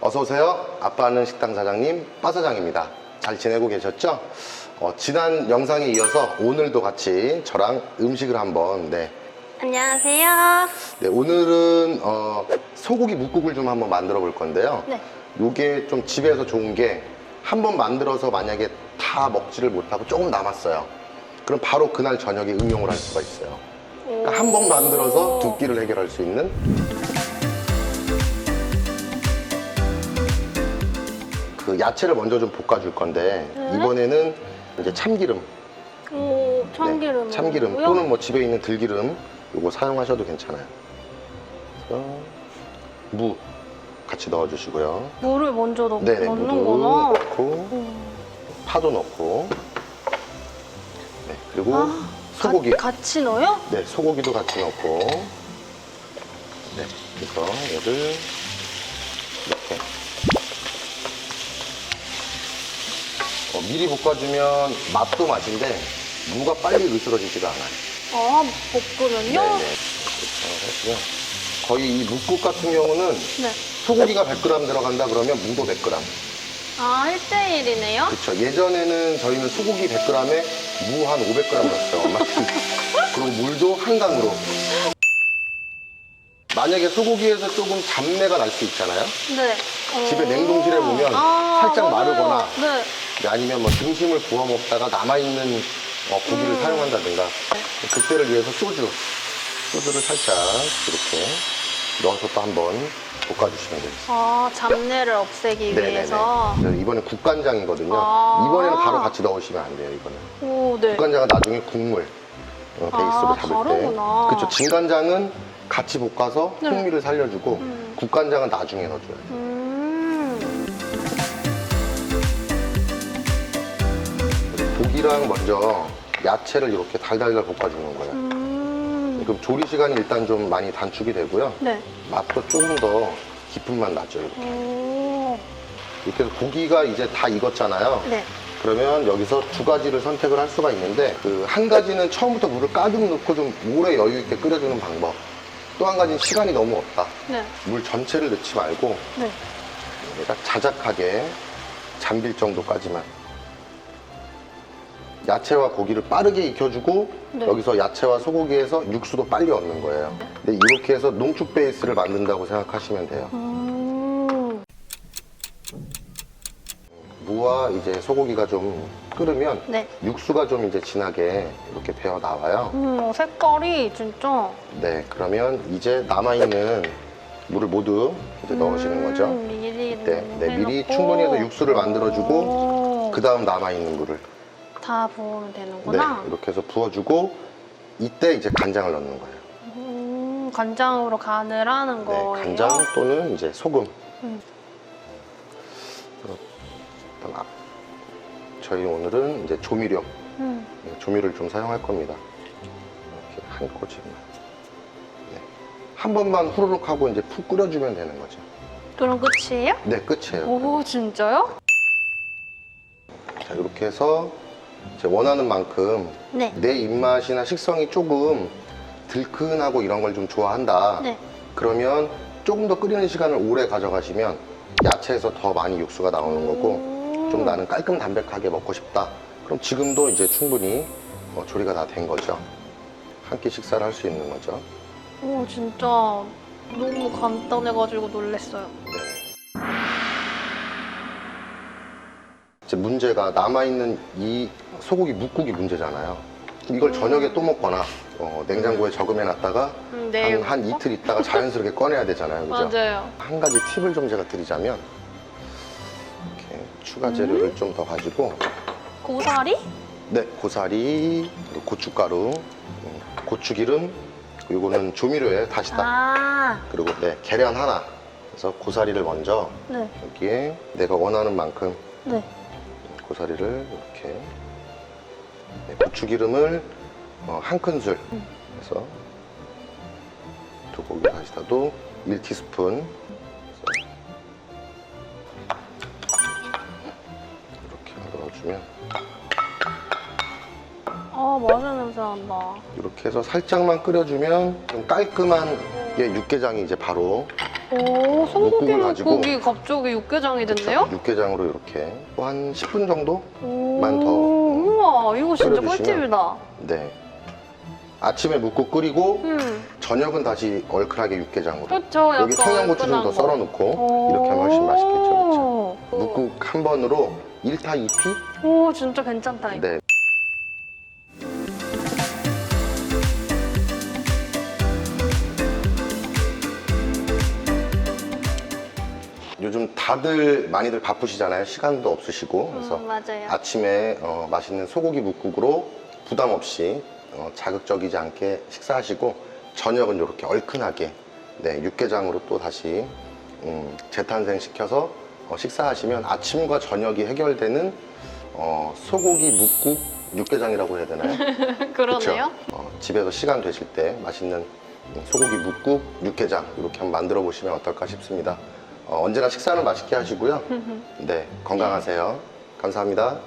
어서오세요. 아빠는 식당 사장님 빠사장입니다. 잘 지내고 계셨죠? 지난 영상에 이어서 오늘도 같이 저랑 음식을 한번 안녕하세요. 오늘은 소고기 묵국을 좀 한번 만들어 볼 건데요. 네. 요게 좀 집에서 좋은 게 한번 만들어서 만약에 다 먹지를 못하고 조금 남았어요. 그럼 바로 그날 저녁에 응용을 할 수가 있어요. 그러니까 한 번 만들어서 두 끼를 해결할 수 있는. 그 야채를 먼저 좀 볶아줄 건데 이번에는 이제 참기름. 참기름. 네, 참기름 또는 뭐 집에 있는 들기름 요거 사용하셔도 괜찮아요. 그래서 무 같이 넣어주시고요. 물을 먼저 네네, 무도 넣는구나. 넣고 파도 넣고 그리고 소고기 같이 넣어요? 네, 소고기도 같이 넣고 그래서 얘를 이렇게 미리 볶아주면 맛도 맛인데 무가 빨리 으스러지지가 않아요. 볶으면요? 네네. 그렇게 하시고요. 거의 이 묵국 같은 경우는 소고기가 100g 들어간다 그러면 무도 100g. 1대1이네요? 그렇죠. 예전에는 저희는 소고기 100g에 무 한 500g 넣었어요. 엄마. 그리고 물도 한 강으로. 만약에 소고기에서 조금 잡내가 날 수 있잖아요. 네. 집에 냉동실에 보면 살짝 맞아요. 마르거나 네. 아니면 뭐 등심을 구워 먹다가 남아있는 고기를 사용한다든가 그때를 위해서 소주를 살짝 이렇게 넣어서 또 한번 볶아주시면 되겠습니다. 잡내를 없애기 위해서. 이번엔 국간장이거든요. 이번에는 바로 같이 넣으시면 안 돼요. 이거는 네. 국간장은 나중에 국물 베이스로 잡을 다르구나. 때. 그렇죠. 진간장은 같이 볶아서 풍미를 살려주고 국간장은 나중에 넣어줘야 돼요. 고기랑 먼저 야채를 이렇게 달달달 볶아주는 거예요. 그럼 조리 시간이 일단 좀 많이 단축이 되고요. 네. 맛도 조금 더 깊은 맛 나죠. 이렇게 해서 고기가 이제 다 익었잖아요. 네. 그러면 여기서 두 가지를 선택을 할 수가 있는데 그 한 가지는 처음부터 물을 가득 넣고 좀 오래 여유 있게 끓여주는 방법. 또 한 가지는 시간이 너무 없다. 네. 물 전체를 넣지 말고 얘가 자작하게 잠길 정도까지만. 야채와 고기를 빠르게 익혀주고 여기서 야채와 소고기에서 육수도 빨리 얻는 거예요. 근데 이렇게 해서 농축 베이스를 만든다고 생각하시면 돼요. 무와 이제 소고기가 좀 끓으면 육수가 좀 이제 진하게 이렇게 배어 나와요. 색깔이 진짜. 네, 그러면 이제 남아있는 물을 모두 이제 넣으시는 거죠. 미리 미리 충분히 해서 육수를 만들어주고 그 다음 남아있는 물을 다 부으면 되는구나. 이렇게 해서 부어주고 이때 이제 간장을 넣는 거예요. 간장으로 간을 하는 거예요? 간장 또는 이제 소금. 저희 오늘은 이제 조미료, 조미료를 좀 사용할 겁니다. 이렇게 한 꼬집만. 한 번만 후루룩 하고 이제 푹 끓여주면 되는 거죠. 그럼 끝이에요? 네, 끝이에요. 오, 진짜요? 자, 이렇게 해서 이제 원하는 만큼 내 입맛이나 식성이 조금 들큰하고 이런 걸 좀 좋아한다. 그러면 조금 더 끓이는 시간을 오래 가져가시면 야채에서 더 많이 육수가 나오는 거고 좀 나는 깔끔 담백하게 먹고 싶다. 그럼 지금도 이제 충분히 조리가 다 된 거죠. 한 끼 식사를 할 수 있는 거죠. 오, 진짜 너무 간단해가지고 놀랬어요. 이제 문제가 남아있는 이 소고기 묵국이 문제잖아요. 이걸 저녁에 또 먹거나 냉장고에 저금해놨다가 한 이틀 있다가 자연스럽게 꺼내야 되잖아요. 그죠? 맞아요. 한 가지 팁을 좀 제가 드리자면 이렇게 추가 재료를 좀 더 가지고 고사리? 네, 고사리, 그리고 고춧가루, 고추기름, 이거는 조미료에 다시다. 그리고 계란 하나. 그래서 고사리를 먼저 여기에 내가 원하는 만큼 고사리를 이렇게 고추기름을 한 큰술 해서 두 고기 다시다도 1티스푼 이렇게 넣어주면 맛있는 냄새 난다. 이렇게 해서 살짝만 끓여주면 좀 깔끔한 육개장이 이제 바로 오, 소고기 묵국을 가지고 묵국이 갑자기 육개장이 됐네요? 그쵸, 육개장으로 이렇게 한 10분 정도만 더 우와, 이거 진짜 끓여주시면- 꿀팁이다. 네. 아침에 묵국 끓이고 저녁은 다시 얼큰하게 육개장으로. 그렇죠. 여기 청양고추 좀 더 썰어 놓고 이렇게 하면 훨씬 맛있겠죠. 그렇죠? 묵국 한 번으로 1타 2피? 오, 진짜 괜찮다. 이거. 네. 요즘 다들 많이들 바쁘시잖아요. 시간도 없으시고. 그래서 맞아요. 아침에 맛있는 소고기 묵국으로 부담 없이 자극적이지 않게 식사하시고 저녁은 이렇게 얼큰하게 네, 육개장으로 또 다시 재탄생시켜서 식사하시면 아침과 저녁이 해결되는 소고기 묵국 육개장이라고 해야 되나요? 그러네요. 그쵸? 집에서 시간 되실 때 맛있는 소고기 묵국 육개장 이렇게 한번 만들어 보시면 어떨까 싶습니다. 언제나 식사는 맛있게 하시고요. 네, 건강하세요. 감사합니다.